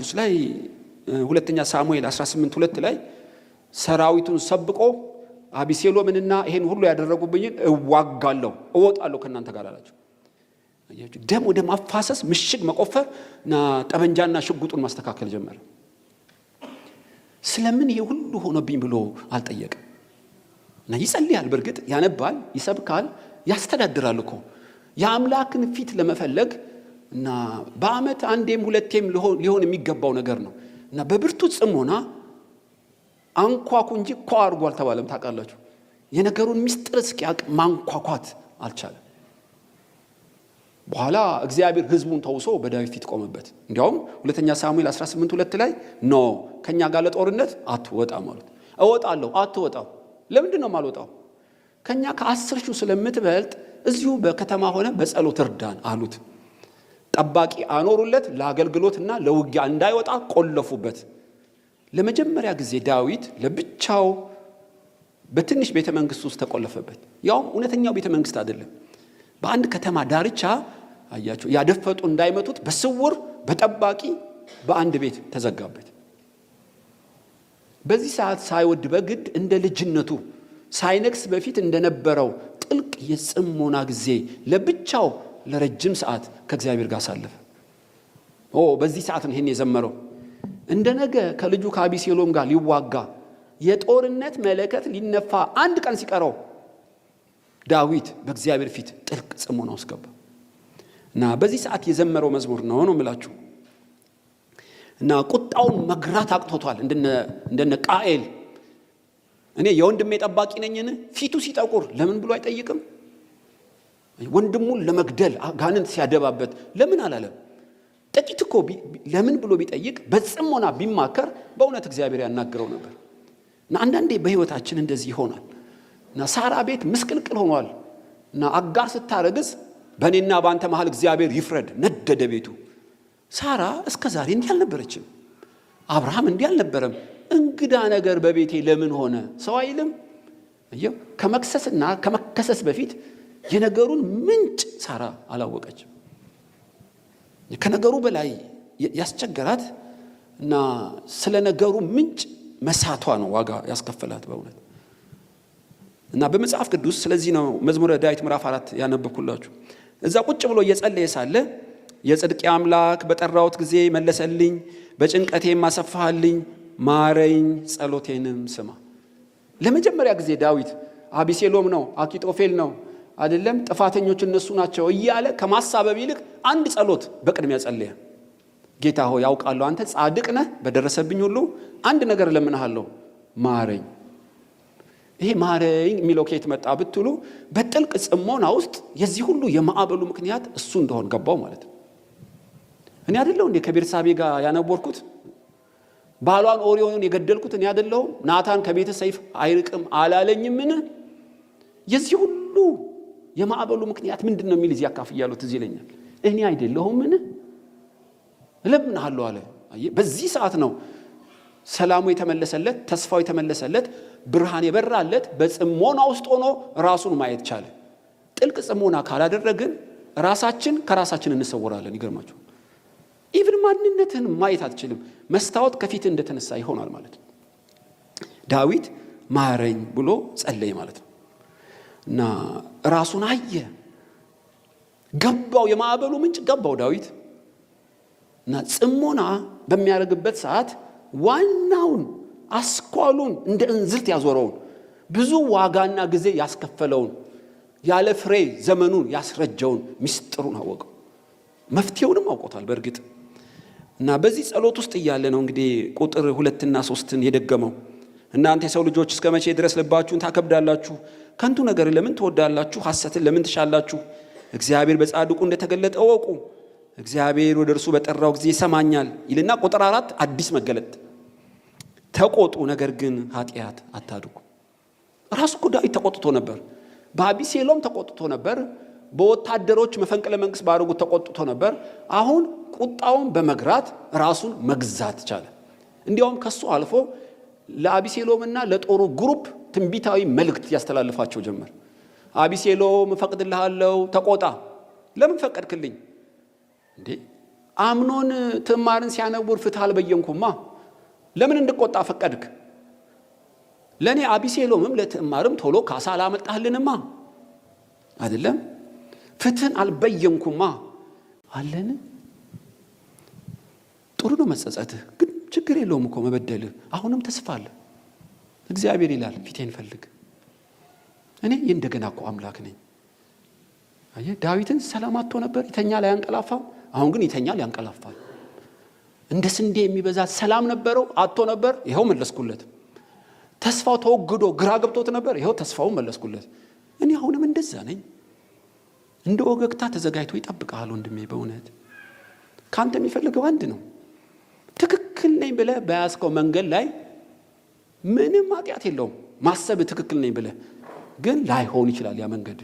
ቅዱስ ላይ ሁለተኛ ሳሙኤል 18:2 ላይ ሰራዊቱን ሰብቆ አቢሴሎምንና ይሄን ሁሉ ያደረጉብኝን እዋጋለሁ እወጣለሁ ከናንተ ጋር አላቸው። ደም ወደ ማፋሰስ ምሽግ መቆፈርና ጠበንጃና ሽጉጡን ማስተካከል ጀመረ። ስለምን ይሄ ሁሉ ሆነብኝ ብሎ አልጠየቀም። እና ይጸልያል፣ በርግጥ ያነባል፣ ይሰብካል፣ ያስተዳድራል እኮ የአምላክን ፊት ለመፈለግ እና በአመት አንዴም ሁለቴም ሊሆን የሚገባው ነገር ነው። እና በብርቱ ጽሞና አንኳኩ እንጂ ኳ አድርጎ አልተባለም። ታውቃላችሁ፣ የነገሩን ምስጢር እስኪያውቅ ማንኳኳት አልቻለም። በኋላ እግዚአብሔር ህዝቡን ተውሶ በዳዊት ፊት ቆመበት። እንዲያውም ሁለተኛ ሳሙኤል 18:2 ላይ ኖ ከኛ ጋር ለጦርነት አትወጣም ማለት። እወጣለሁ አትወጣም። ለምንድን ነው የማልወጣው? ከኛ ከ10 ሺህ ስለምትበልጥ እዚሁ በከተማ ሆነ በጸሎት እርዳን አሉት። ጠባቂ አኖሩለት፣ ለአገልግሎትና ለውጊያ እንዳይወጣ ቆለፉበት። ለመጀመሪያ ጊዜ ዳዊት ለብቻው በትንሽ ቤተ መንግስት ውስጥ ተቆለፈበት። ያውም እውነተኛው ቤተ መንግስት አይደለም፣ በአንድ ከተማ ዳርቻ አያቸው ያደፈጡ እንዳይመቱት በስውር በጠባቂ በአንድ ቤት ተዘጋበት። በዚህ ሰዓት ሳይወድ በግድ እንደ ልጅነቱ ሳይነክስ በፊት እንደነበረው ጥልቅ የጽሞና ጊዜ ለብቻው ለረጅም ሰዓት ከእግዚአብሔር ጋር አሳለፈ። በዚህ ሰዓት ነው ይሄን የዘመረው። እንደነገ ከልጁ ከአቢሴሎም ጋር ሊዋጋ የጦርነት መለከት ሊነፋ አንድ ቀን ሲቀረው ዳዊት በእግዚአብሔር ፊት ጥልቅ ጽሞና ውስጥ ገባ እና በዚህ ሰዓት የዘመረው መዝሙር ነው የምላችሁ። እና ቁጣውን መግራት አቅቶቷል። እንደነ ቃኤል እኔ የወንድሜ ጠባቂ ነኝን? ፊቱ ሲጠቁር ለምን ብሎ አይጠይቅም? ወንድሙን ለመግደል ጋንንት ሲያደባበት ለምን አላለም? ጥቂት እኮ ለምን ብሎ ቢጠይቅ በጽሞና ቢማከር በእውነት እግዚአብሔር ያናግረው ነበር። እና አንዳንዴ በህይወታችን እንደዚህ ይሆናል። እና ሳራ ቤት ምስቅልቅል ሆኗል። እና አጋር ስታረግዝ በእኔና በአንተ መሃል እግዚአብሔር ይፍረድ ነደደ ቤቱ። ሳራ እስከ ዛሬ እንዲህ አልነበረችም። አብርሃም እንዲህ አልነበረም። እንግዳ ነገር በቤቴ ለምን ሆነ ሰው አይልም። ከመክሰስና ከመከሰስ በፊት የነገሩን ምንጭ ሳራ አላወቀችም። ከነገሩ በላይ ያስቸገራት እና ስለ ነገሩ ምንጭ መሳቷ ነው ዋጋ ያስከፈላት በእውነት። እና በመጽሐፍ ቅዱስ ስለዚህ ነው መዝሙረ ዳዊት ምዕራፍ 4 ያነበብኩላችሁ። እዛ ቁጭ ብሎ እየጸለየ ሳለ የጽድቄ አምላክ በጠራሁት ጊዜ መለሰልኝ፣ በጭንቀቴም አሰፋህልኝ፣ ማረኝ፣ ጸሎቴንም ስማ። ለመጀመሪያ ጊዜ ዳዊት አቢሴሎም ነው አኪጦፌል ነው አይደለም ጥፋተኞች እነሱ ናቸው እያለ ከማሳበብ ይልቅ አንድ ጸሎት በቅድሚያ ጸለየ። ጌታ ሆይ ያውቃለሁ አንተ ጻድቅ ነህ፣ በደረሰብኝ ሁሉ አንድ ነገር እለምንሃለሁ፣ ማረኝ። ይሄ ማረኝ የሚለው ከየት መጣ ብትሉ በጥልቅ ጽሞና ውስጥ የዚህ ሁሉ የማዕበሉ ምክንያት እሱ እንደሆነ ገባው ማለት ነው። እኔ አይደለሁ እንዴ ከቤርሳቤ ጋር ያነቦርኩት? ባሏን ኦሪዮንን የገደልኩት እኔ አይደለሁ? ናታን ከቤተ ሰይፍ አይርቅም አላለኝምን? የዚህ ሁሉ የማዕበሉ ምክንያት ምንድነው የሚል እዚህ አካፍያለሁ ትዝ ይለኛል። እኔ አይደለሁምን? እለምንሃለሁ አለ። በዚህ ሰዓት ነው ሰላሙ የተመለሰለት፣ ተስፋው የተመለሰለት፣ ብርሃን የበራለት። በጽሞና ውስጥ ሆኖ ራሱን ማየት ቻለ። ጥልቅ ጽሞና ካላደረግን ራሳችን ከራሳችን እንሰወራለን። ይገርማችሁ፣ ኢቭን ማንነትን ማየት አትችልም። መስታወት ከፊት እንደተነሳ ይሆናል ማለት ነው። ዳዊት ማረኝ ብሎ ጸለየ ማለት ነው። እና ራሱን አየ፣ ገባው፣ የማዕበሉ ምንጭ ገባው ዳዊት። እና ጽሞና በሚያደርግበት ሰዓት ዋናውን አስኳሉን እንደ እንዝርት ያዞረውን ብዙ ዋጋና ጊዜ ያስከፈለውን ያለ ፍሬ ዘመኑን ያስረጀውን ምስጢሩን አወቀው። መፍትሄውንም አውቆታል በእርግጥ። እና በዚህ ጸሎት ውስጥ እያለ ነው እንግዲህ ቁጥር 2 እና 3 የደገመው። እናንተ የሰው ልጆች እስከ መቼ ድረስ ልባችሁን ታከብዳላችሁ? ከንቱ ነገር ለምን ትወዳላችሁ? ሐሰትን ለምን ትሻላችሁ? እግዚአብሔር በጻድቁ እንደተገለጠ እወቁ። እግዚአብሔር ወደ እርሱ በጠራው ጊዜ ይሰማኛል ይልና ቁጥር 4 አዲስ መገለጥ፣ ተቆጡ ነገር ግን ኃጢአት አታድርጉ። ራሱ እኮ ዳዊት ተቆጥቶ ነበር። በአቢሴሎም ተቆጥቶ ነበር። በወታደሮች መፈንቅለ መንግስት ባደረጉት ተቆጥቶ ነበር። አሁን ቁጣውን በመግራት ራሱን መግዛት ቻለ። እንዲያውም ከሱ አልፎ ለአቢሴሎምና ለጦሩ ግሩፕ ትንቢታዊ መልእክት ያስተላልፋቸው ጀመር። አቢሴሎም ፈቅድልሃለሁ፣ ተቆጣ። ለምን ፈቀድክልኝ? እንዴ አምኖን ትዕማርን ሲያነውር ፍትህ አልበየንኩማ። ለምን እንድቆጣ ፈቀድክ? ለእኔ አቢሴሎምም ለትዕማርም ቶሎ ካሳ አላመጣህልንማ አይደለም? ፍትህን አልበየንኩማ አለን። ጥሩ ነው መጸጸትህ፣ ግን ችግር የለውም እኮ መበደልህ። አሁንም ተስፋ አለ። እግዚአብሔር ይላል ፊቴን ፈልግ፣ እኔ እንደገና እኮ አምላክ ነኝ። አየህ ዳዊትን ሰላም አጥቶ ነበር፣ ይተኛል አያንቀላፋም። አሁን ግን ይተኛል ያንቀላፋል። እንደ ስንዴ የሚበዛ ሰላም ነበረው፣ አጥቶ ነበር፣ ይኸው መለስኩለት። ተስፋው ተወግዶ ግራ ገብቶት ነበር፣ ይኸው ተስፋውን መለስኩለት። እኔ አሁንም እንደዛ ነኝ። እንደ ወገግታ ተዘጋጅቶ ይጠብቃል ወንድሜ። በእውነት ካንተ የሚፈልገው አንድ ነው። ትክክል ነኝ ብለህ በያዝከው መንገድ ላይ ምንም ኃጢአት የለውም። ማሰብ ትክክል ነኝ ብለህ ግን ላይሆን ይችላል ያ መንገድ።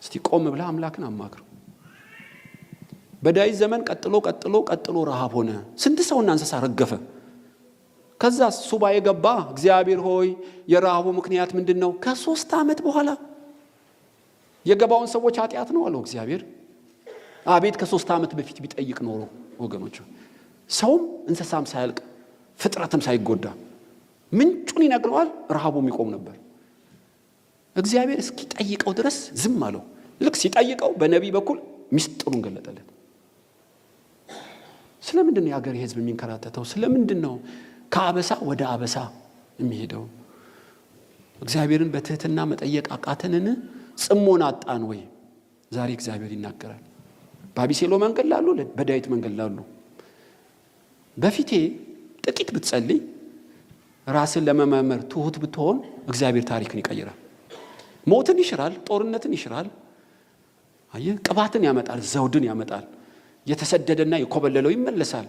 እስቲ ቆም ብለህ አምላክን አማክር። በዳዊት ዘመን ቀጥሎ ረሃብ ሆነ። ስንት ሰውና እንስሳ ረገፈ። ከዛ ሱባኤ ገባ። እግዚአብሔር ሆይ የረሃቡ ምክንያት ምንድን ነው? ከ3 ዓመት በኋላ የገባውን ሰዎች ኃጢአት ነው አለው እግዚአብሔር። አቤት ከ3 ዓመት በፊት ቢጠይቅ ኖሮ ወገኖች፣ ሰውም እንስሳም ሳያልቅ ፍጥረትም ሳይጎዳ ምንጩን ይነግረዋል፣ ረሃቡም ይቆም ነበር። እግዚአብሔር እስኪጠይቀው ድረስ ዝም አለው። ልክ ሲጠይቀው በነቢይ በኩል ሚስጥሩን ገለጠለት። ስለምንድን ነው የሀገሬ ሕዝብ የሚንከራተተው? ስለምንድን ነው ከአበሳ ወደ አበሳ የሚሄደው? እግዚአብሔርን በትህትና መጠየቅ አቃተንን? ጽሞና አጣን ወይ? ዛሬ እግዚአብሔር ይናገራል። በአቢሴሎም መንገድ ላሉ፣ በዳዊት መንገድ ላሉ በፊቴ ጥቂት ብትጸልይ፣ ራስን ለመመርመር ትሁት ብትሆን እግዚአብሔር ታሪክን ይቀይራል። ሞትን ይሽራል፣ ጦርነትን ይሽራል። አየህ ቅባትን ያመጣል፣ ዘውድን ያመጣል። የተሰደደና የኮበለለው ይመለሳል።